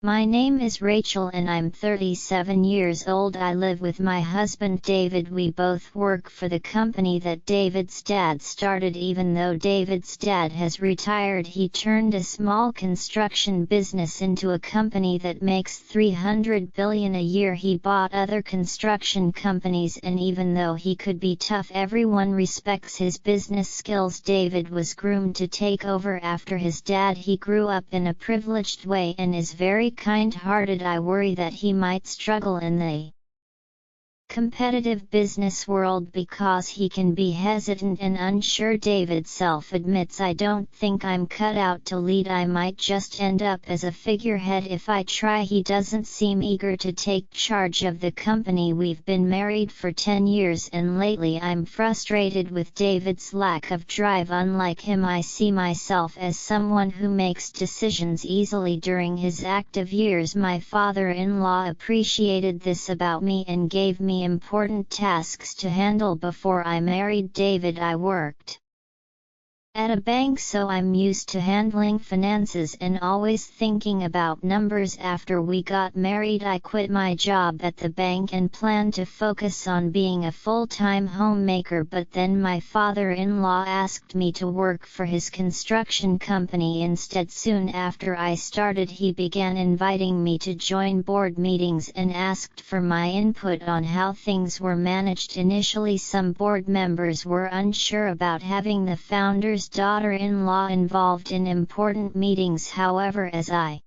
My name is Rachel and I'm 37 years old. I live with my husband David. We both work for the company that David's dad started. Even though David's dad has retired, he turned a small construction business into a company that makes $300 billion a year. He bought other construction companies, and even though he could be tough, everyone respects his business skills. David was groomed to take over after his dad. He grew up in a privileged way and is very kind-hearted. I worry that he might struggle in the competitive business world because he can be hesitant and unsure. David self-admits, "I don't think I'm cut out to lead. I might just end up as a figurehead if I try." He doesn't seem eager to take charge of the company. We've been married for 10 years and lately I'm frustrated with David's lack of drive. Unlike him, I see myself as someone who makes decisions easily. During his active years, my father-in-law appreciated this about me and gave me important tasks to handle. Before I married David, I worked at a bank, so I'm used to handling finances and always thinking about numbers. After we got married, I quit my job at the bank and planned to focus on being a full-time homemaker, but then my father-in-law asked me to work for his construction company instead. Soon after I started, he began inviting me to join board meetings and asked for my input on how things were managed. Initially, some board members were unsure about having the founder's daughter-in-law involved in important meetings. However, as I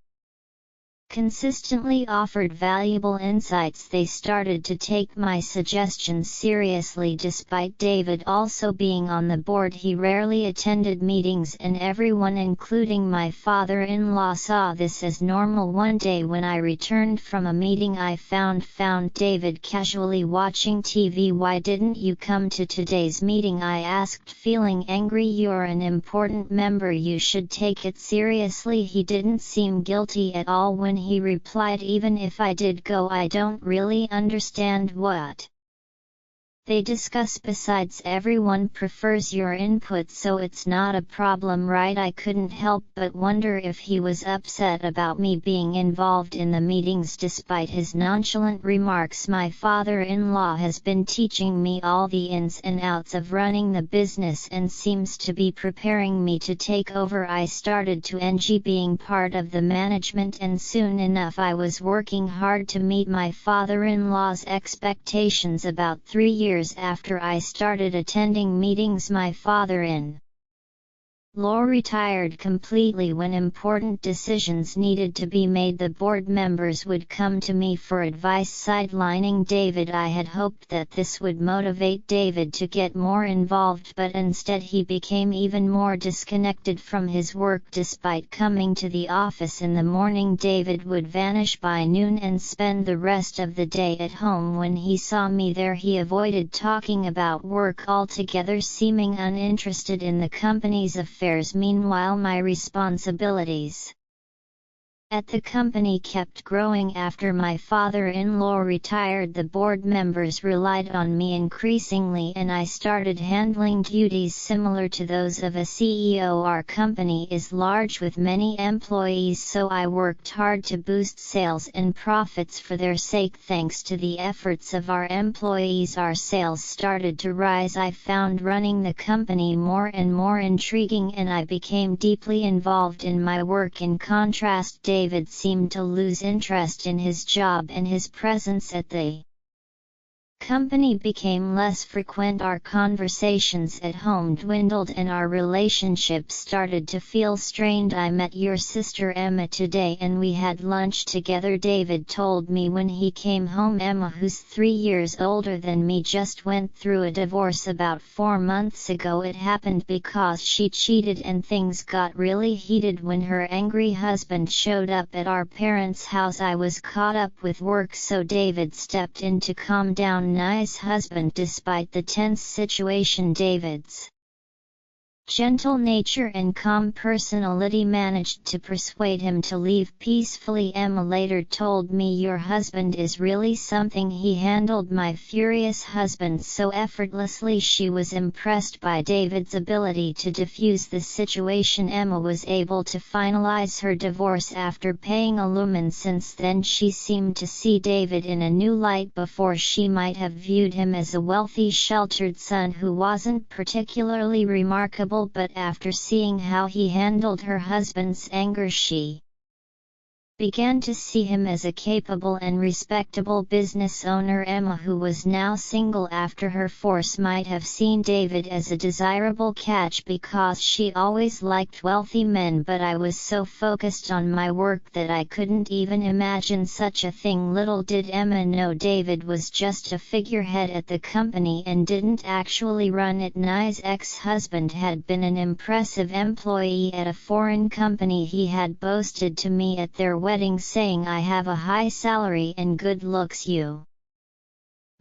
consistently offered valuable insights, they started to take my suggestions seriously. Despite David also being on the board, he rarely attended meetings, and everyone, including my father-in-law, saw this as normal. One day when I returned from a meeting, I found David casually watching TV. "Why didn't you come to today's meeting?" I asked, feeling angry. "You're an important member, you should take it seriously." He didn't seem guilty at all when he replied, "Even if I did go, I don't really understand what they discuss. Besides, everyone prefers your input, so it's not a problem, right?" I couldn't help but wonder if he was upset about me being involved in the meetings. Despite his nonchalant remarks, my father-in-law has been teaching me all the ins and outs of running the business and seems to be preparing me to take over. I started to enjoy being part of the management, and soon enough I was working hard to meet my father-in-law's expectations. About 3 years after I started attending meetings, my father-in-law retired completely. When important decisions needed to be made, the board members would come to me for advice. Sidelining David, I had hoped that this would motivate David to get more involved, but instead he became even more disconnected from his work. Despite coming to the office in the morning, David would vanish by noon and spend the rest of the day at home. When he saw me there, he avoided talking about work altogether, seeming uninterested in the company's affairs. Meanwhile, my responsibilities at the company kept growing. After my father-in-law retired, the board members relied on me increasingly, and I started handling duties similar to those of a CEO. Our company is large with many employees, so I worked hard to boost sales and profits for their sake. Thanks to the efforts of our employees, our sales started to rise. I found running the company more and more intriguing, and I became deeply involved in my work. In contrast, David seemed to lose interest in his job, and his presence at the company became less frequent. Our conversations at home dwindled and our relationship started to feel strained. "I met your sister Emma today and we had lunch together," David told me when he came home. Emma, who's 3 years older than me, just went through a divorce about 4 months ago. It happened because she cheated and things got really heated when her angry husband showed up at our parents' house. I was caught up with work, so David stepped in to calm down. Nice husband. Despite the tense situation, David's gentle nature and calm personality managed to persuade him to leave peacefully. Emma later told me, "Your husband is really something. He handled my furious husband so effortlessly." She was impressed by David's ability to diffuse the situation. Emma was able to finalize her divorce after paying alimony. Since then she seemed to see David in a new light. Before, she might have viewed him as a wealthy, sheltered son who wasn't particularly remarkable, but after seeing how he handled her husband's anger, she began to see him as a capable and respectable business owner. Emma, who was now single after her divorce, might have seen David as a desirable catch because she always liked wealthy men, but I was so focused on my work that I couldn't even imagine such a thing. Little did Emma know David was just a figurehead at the company and didn't actually run it. Nye's ex-husband had been an impressive employee at a foreign company. He had boasted to me at their wedding, saying, "I have a high salary and good looks. You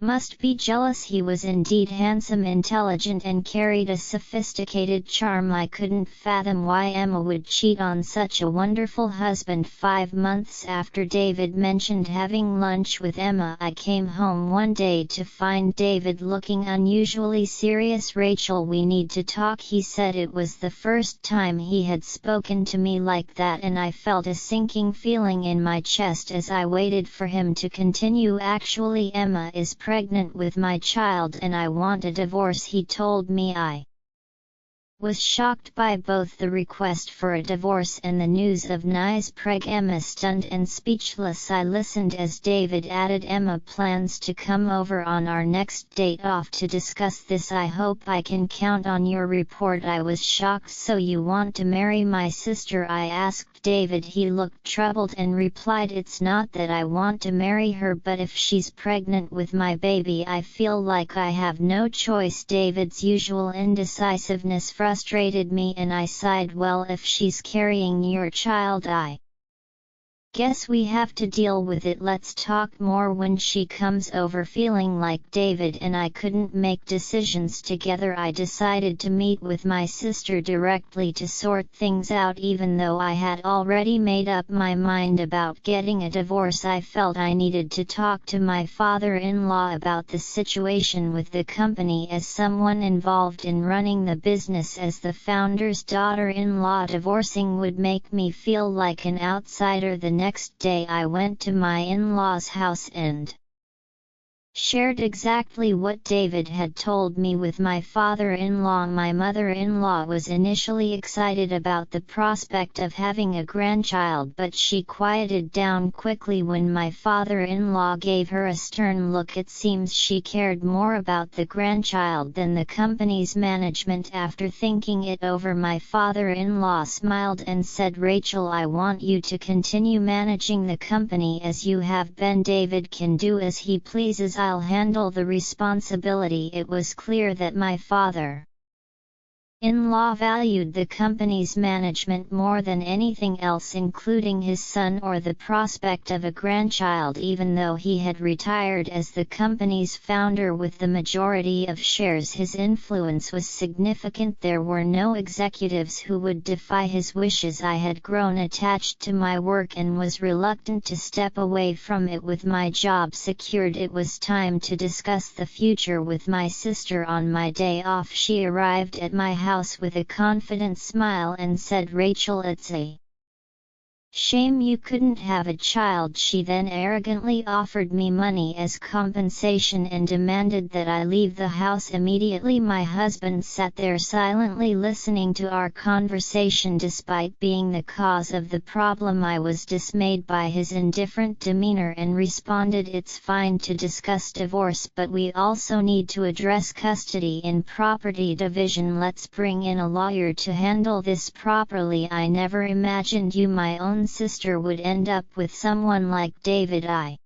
must be jealous." He was indeed handsome, intelligent, and carried a sophisticated charm. I couldn't fathom why Emma would cheat on such a wonderful husband. 5 months after David mentioned having lunch with Emma, I came home one day to find David looking unusually serious. "Rachel, we need to talk," he said. It was the first time he had spoken to me like that, and I felt a sinking feeling in my chest as I waited for him to continue. "Actually, Emma is pregnant with my child and I want a divorce," he told me. I was shocked by both the request for a divorce and the news of Nye's preg. Emma stunned and speechless. I listened as David added, "Emma plans to come over on our next date off to discuss this. I hope I can count on your report." I was shocked. "So you want to marry my sister?" I asked David. He looked troubled and replied, "It's not that I want to marry her, but if she's pregnant with my baby, I feel like I have no choice." David's usual indecisiveness frustrated me, and I sighed. "Well, if she's carrying your child, I guess we have to deal with it. Let's talk more when she comes over." Feeling like David and I couldn't make decisions together, I decided to meet with my sister directly to sort things out. Even though I had already made up my mind about getting a divorce, I felt I needed to talk to my father-in-law about the situation with the company. As someone involved in running the business as the founder's daughter-in-law, divorcing would make me feel like an outsider. The next day I went to my in-laws' house and shared exactly what David had told me with my father-in-law. My mother-in-law was initially excited about the prospect of having a grandchild, but she quieted down quickly when my father-in-law gave her a stern look. It seems she cared more about the grandchild than the company's management. After thinking it over, my father-in-law smiled and said, "Rachel, I want you to continue managing the company as you have been. David can do as he pleases. I'll handle the responsibility." It was clear that my father-in-law valued the company's management more than anything else, including his son or the prospect of a grandchild. Even though he had retired as the company's founder with the majority of shares, his influence was significant. There were no executives who would defy his wishes. I had grown attached to my work and was reluctant to step away from it. With my job secured, it was time to discuss the future with my sister. On my day off, she arrived at my house with a confident smile and said, "Rachel, it's a shame you couldn't have a child." She then arrogantly offered me money as compensation and demanded that I leave the house immediately. My husband sat there silently listening to our conversation. Despite being the cause of the problem, I was dismayed by his indifferent demeanor and responded, "It's fine to discuss divorce, but we also need to address custody and property division. Let's bring in a lawyer to handle this properly." I never imagined my own sister would end up with someone like David. I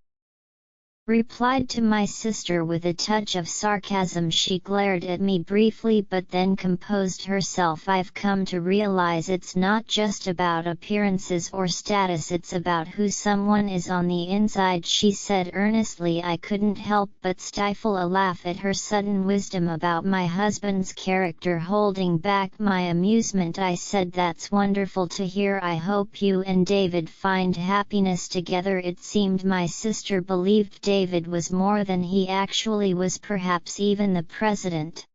replied to my sister with a touch of sarcasm. She glared at me briefly but then composed herself. I've come to realize it's not just about appearances or status, it's about who someone is on the inside, she said earnestly. I couldn't help but stifle a laugh at her sudden wisdom about my husband's character. Holding back my amusement, I said, that's wonderful to hear. I hope you and David find happiness together. It seemed my sister believed David was more than he actually was, perhaps even the president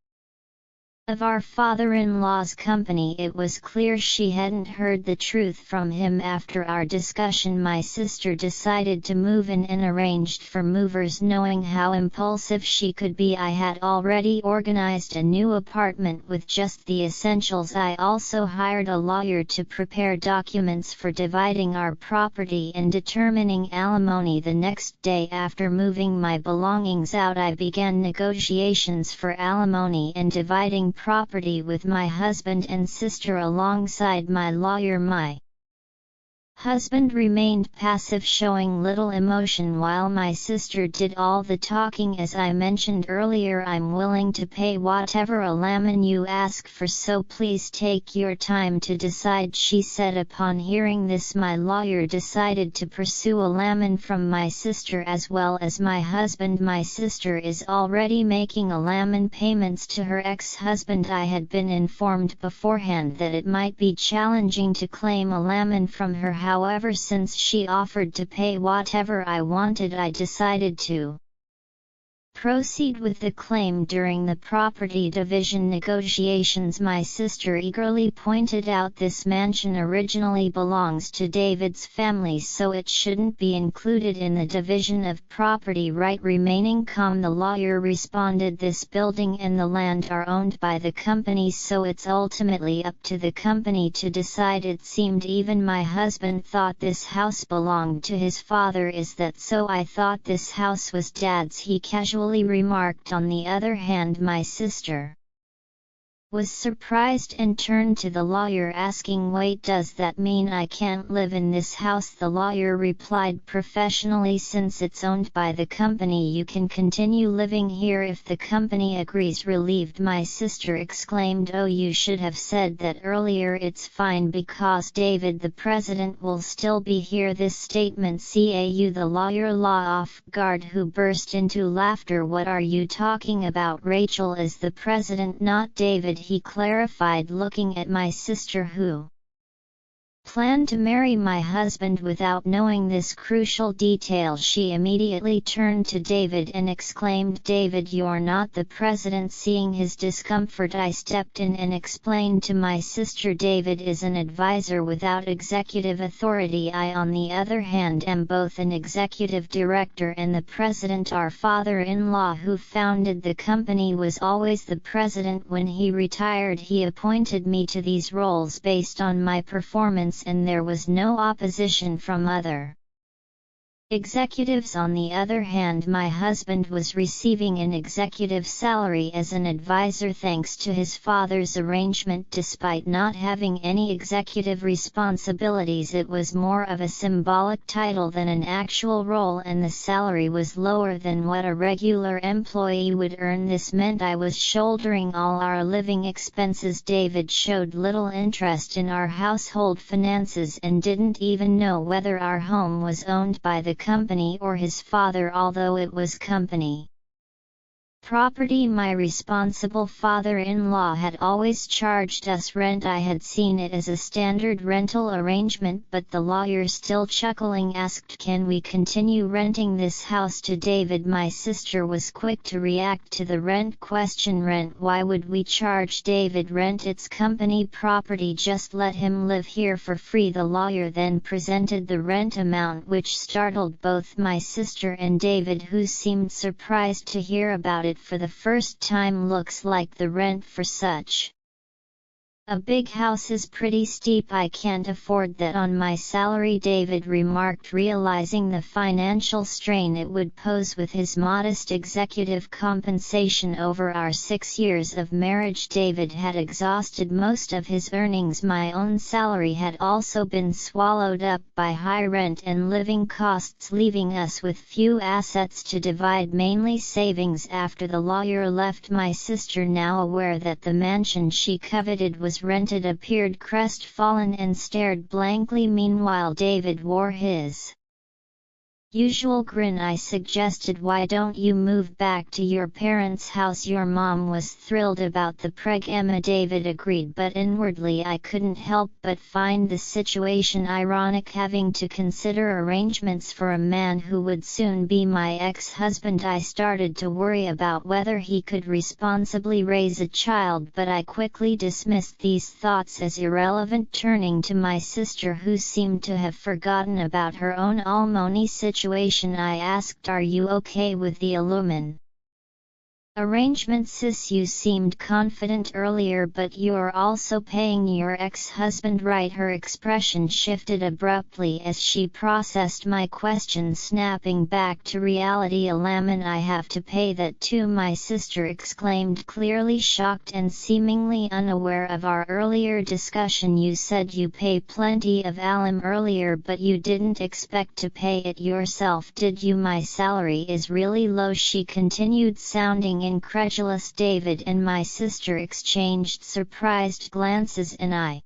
of our father-in-law's company. It was clear she hadn't heard the truth from him. After our discussion, my sister decided to move in and arranged for movers. Knowing how impulsive she could be, I had already organized a new apartment with just the essentials. I also hired a lawyer to prepare documents for dividing our property and determining alimony. The next day after moving my belongings out, I began negotiations for alimony and dividing property with my husband and sister alongside my lawyer. My husband remained passive, showing little emotion, while my sister did all the talking. As I mentioned earlier, I'm willing to pay whatever alimony you ask for, so please take your time to decide, she said. Upon hearing this, my lawyer decided to pursue alimony from my sister as well as my husband. My sister is already making alimony payments to her ex-husband. I had been informed beforehand that it might be challenging to claim alimony from her. However, since she offered to pay whatever I wanted, I decided to proceed with the claim. During the property division negotiations, my sister eagerly pointed out this mansion originally belongs to David's family, so it shouldn't be included in the division of property right remaining. The lawyer responded, this building and the land are owned by the company, so it's ultimately up to the company to decide. It seemed even my husband thought this house belonged to his father. Is that so? I thought this house was Dad's, he casually remarked. On the other hand, my sister was surprised and turned to the lawyer asking, wait, does that mean I can't live in this house? The lawyer replied professionally, since it's owned by the company, you can continue living here if the company agrees. Relieved, my sister exclaimed, oh, you should have said that earlier. It's fine because David the president will still be here. This statement caught the lawyer off guard, who burst into laughter. What are you talking about? Rachel is the president, not David, he clarified, looking at my sister, who planned to marry my husband without knowing this crucial detail. She immediately turned to David and exclaimed, David, you're not the president. Seeing his discomfort, I stepped in and explained to my sister, David is an advisor without executive authority. I, on the other hand, am both an executive director and the president. Our father-in-law, who founded the company, was always the president. When he retired, he appointed me to these roles based on my performance, and there was no opposition from other executives. On the other hand, my husband was receiving an executive salary as an advisor thanks to his father's arrangement. Despite not having any executive responsibilities, it was more of a symbolic title than an actual role, and the salary was lower than what a regular employee would earn. This meant I was shouldering all our living expenses. David showed little interest in our household finances and didn't even know whether our home was owned by the company or his father, although it was company property. My responsible father-in-law had always charged us rent. I had seen it as a standard rental arrangement, but the lawyer, still chuckling, asked, can we continue renting this house to David? My sister was quick to react to the rent question. Rent? Why would we charge David rent? It's company property, just let him live here for free. The lawyer then presented the rent amount, which startled both my sister and David, who seemed surprised to hear about it for the first time. Looks like the rent for such "A big house is pretty steep. I can't afford that on my salary," David remarked, realizing the financial strain it would pose with his modest executive compensation over our 6 years of marriage. David had exhausted most of his earnings. My own salary had also been swallowed up by high rent and living costs, leaving us with few assets to divide, mainly savings after the lawyer left. My sister, now aware that the mansion she coveted was rented, appeared crestfallen and stared blankly. Meanwhile, David wore his usual grin. I suggested, "Why don't you move back to your parents' house? Your mom was thrilled about the preg." Emma. David agreed, but inwardly I couldn't help but find the situation ironic, having to consider arrangements for a man who would soon be my ex-husband. I started to worry about whether he could responsibly raise a child, but I quickly dismissed these thoughts as irrelevant. Turning to my sister, who seemed to have forgotten about her own alimony situation, I asked, "Are you okay with the aluminum arrangement, sis? You seemed confident earlier, but you're also paying your ex-husband, right?" Her expression shifted abruptly as she processed my question, snapping back to reality. "Aluminum? I have to pay that too?" my sister exclaimed, clearly shocked and seemingly unaware of our earlier discussion. "You said you pay plenty of alum earlier, but you didn't expect to pay it yourself, did you?" "My salary is really low," she continued, sounding incredulous. David and my sister exchanged surprised glances, and I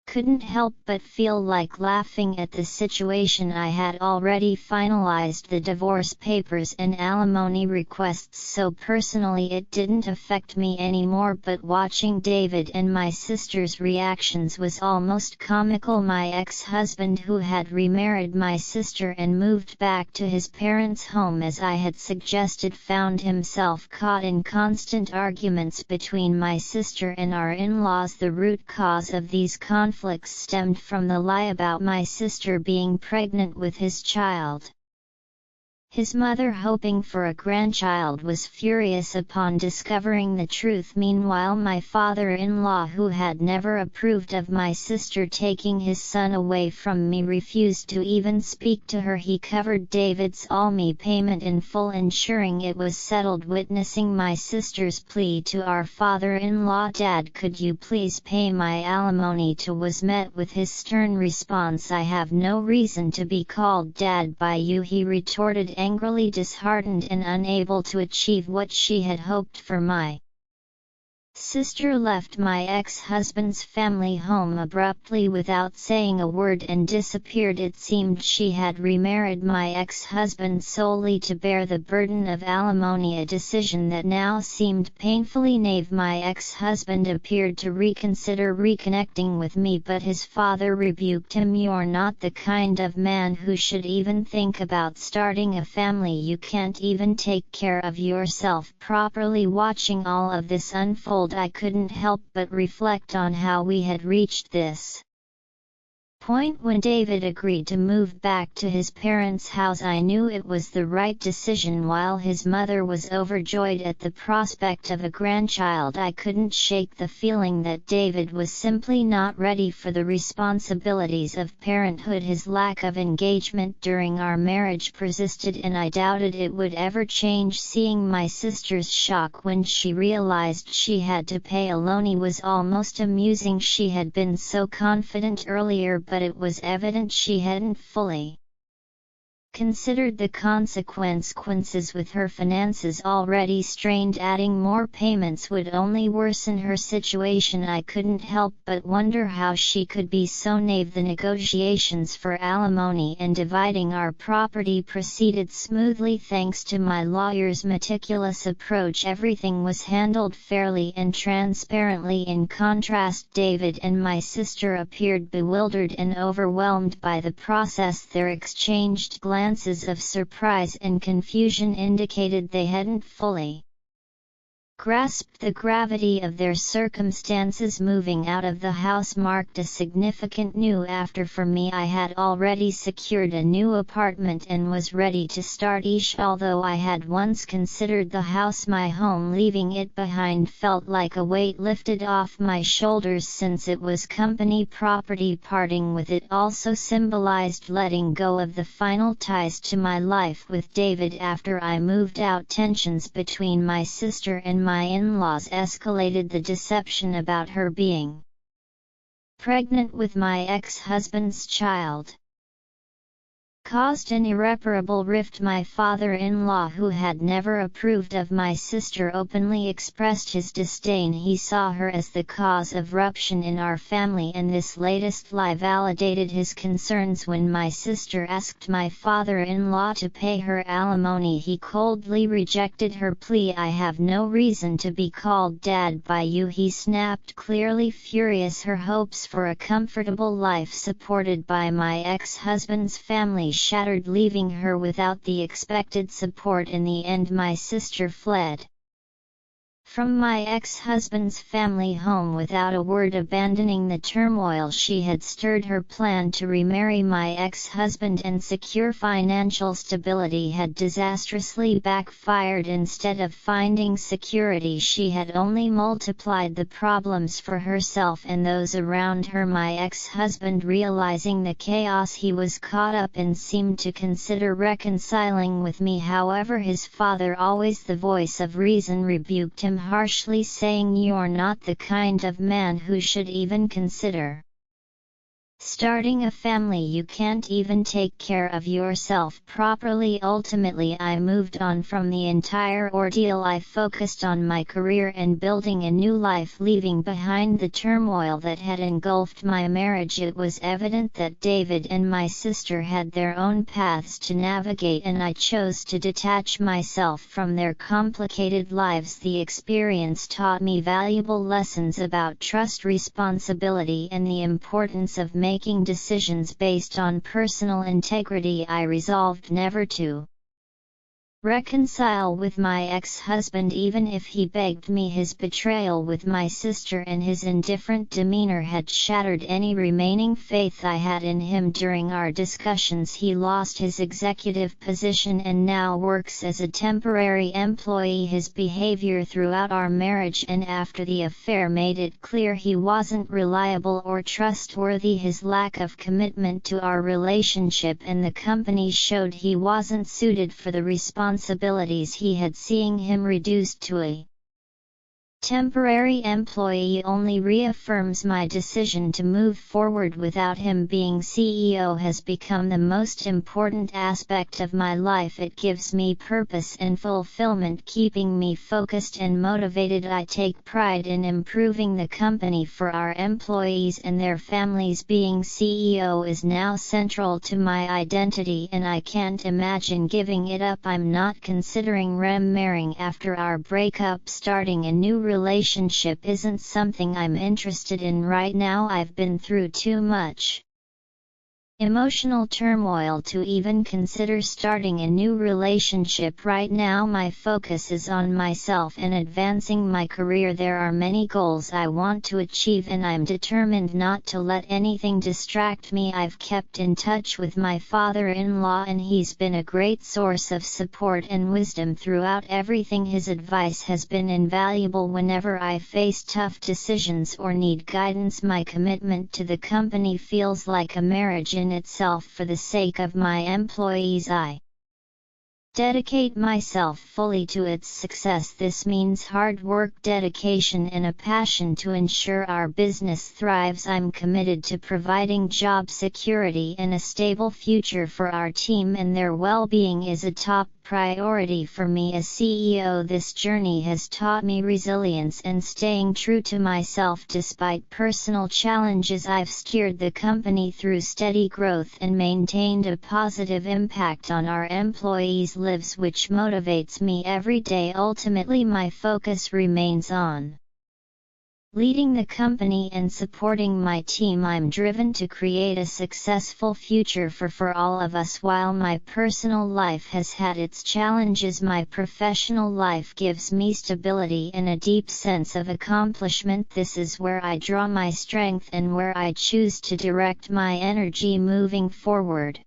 couldn't help but feel like laughing at the situation. I had already finalized the divorce papers and alimony requests, so personally it didn't affect me anymore, but watching David and my sister's reactions was almost comical. My ex-husband, who had remarried my sister and moved back to his parents' home as I had suggested, found himself caught in constant arguments between my sister and our in-laws. The root cause of these conflicts stemmed from the lie about my sister being pregnant with his child. His mother, hoping for a grandchild, was furious upon discovering the truth. Meanwhile, my father-in-law, who had never approved of my sister taking his son away from me, refused to even speak to her. He covered David's alimony payment in full, ensuring it was settled. Witnessing my sister's plea to our father-in-law, "Dad, could you please pay my alimony too?" was met with his stern response, "I have no reason to be called Dad by you," he retorted, angrily, disheartened and unable to achieve what she had hoped for. My sister left my ex-husband's family home abruptly without saying a word and disappeared. It seemed she had remarried my ex-husband solely to bear the burden of alimony, a decision that now seemed painfully naive. My ex-husband appeared to reconsider reconnecting with me, but his father rebuked him. "You're not the kind of man who should even think about starting a family. You can't even take care of yourself properly." Watching all of this unfold, I couldn't help but reflect on how we had reached this point. When David agreed to move back to his parents' house, I knew it was the right decision. While his mother was overjoyed at the prospect of a grandchild, I couldn't shake the feeling that David was simply not ready for the responsibilities of parenthood. His lack of engagement during our marriage persisted, and I doubted it would ever change. Seeing my sister's shock when she realized she had to pay alimony was almost amusing. She had been so confident earlier, but it was evident she hadn't fully considered the consequences with her finances already strained. Adding more payments would only worsen her situation. I couldn't help but wonder how she could be so naive. The negotiations for alimony and dividing our property proceeded smoothly thanks to my lawyer's meticulous approach. Everything was handled fairly and transparently. In contrast, David and my sister appeared bewildered and overwhelmed by the process. Their exchanged glances of surprise and confusion indicated they hadn't fully grasped the gravity of their circumstances. Moving out of the house marked a significant new after for me. I had already secured a new apartment and was ready to start each. Although I had once considered the house my home, leaving it behind felt like a weight lifted off my shoulders since it was company property. Parting with it also symbolized letting go of the final ties to my life with David. After I moved out, tensions between my sister and my in-laws escalated. The deception about her being pregnant with my ex-husband's child caused an irreparable rift. My father-in-law, who had never approved of my sister, openly expressed his disdain. He saw her as the cause of rupture in our family, and this latest lie validated his concerns. When my sister asked my father-in-law to pay her alimony, he coldly rejected her plea. "I have no reason to be called dad by you," he snapped, clearly furious. Her hopes for a comfortable life supported by my ex-husband's family shattered, leaving her without the expected support. In the end, my sister fled from my ex-husband's family home without a word, abandoning the turmoil she had stirred. Her plan to remarry my ex-husband and secure financial stability had disastrously backfired. Instead of finding security, she had only multiplied the problems for herself and those around her. My ex-husband, realizing the chaos he was caught up in, seemed to consider reconciling with me. However, his father, always the voice of reason, rebuked him harshly, saying, "You're not the kind of man who should even consider starting a family. You can't even take care of yourself properly." Ultimately, I moved on from the entire ordeal. I focused on my career and building a new life, leaving behind the turmoil that had engulfed my marriage. It was evident that David and my sister had their own paths to navigate, and I chose to detach myself from their complicated lives. The experience taught me valuable lessons about trust, responsibility, and the importance of making decisions based on personal integrity. I resolved never to reconcile with my ex-husband, even if he begged me. His betrayal with my sister and his indifferent demeanor had shattered any remaining faith I had in him. During our discussions, he lost his executive position and now works as a temporary employee. His behavior throughout our marriage and after the affair made it clear he wasn't reliable or trustworthy. His lack of commitment to our relationship and the company showed he wasn't suited for the responsibilities he had. Seeing him reduced to a temporary employee only reaffirms my decision to move forward without him. Being CEO has become the most important aspect of my life. It gives me purpose and fulfillment, keeping me focused and motivated. I take pride in improving the company for our employees and their families. Being CEO is now central to my identity, and I can't imagine giving it up. I'm not considering remarrying after our breakup. Starting a new relationship isn't something I'm interested in right now. I've been through too much emotional turmoil to even consider starting a new relationship right now. My focus is on myself and advancing my career. There are many goals I want to achieve, and I'm determined not to let anything distract me. I've kept in touch with my father-in-law, and he's been a great source of support and wisdom throughout everything. His advice has been invaluable whenever I face tough decisions or need guidance. My commitment to the company feels like a marriage in itself. For the sake of my employees, I dedicate myself fully to its success. This means hard work, dedication, and a passion to ensure our business thrives. I'm committed to providing job security and a stable future for our team, and their well-being is a top priority for me as CEO. This journey has taught me resilience and staying true to myself despite personal challenges. I've steered the company through steady growth and maintained a positive impact on our employees' lives, which motivates me every day. Ultimately, my focus remains on Leading the company and supporting my team, I'm driven to create a successful future for all of us. While my personal life has had its challenges, my professional life gives me stability and a deep sense of accomplishment. This is where I draw my strength and where I choose to direct my energy moving forward.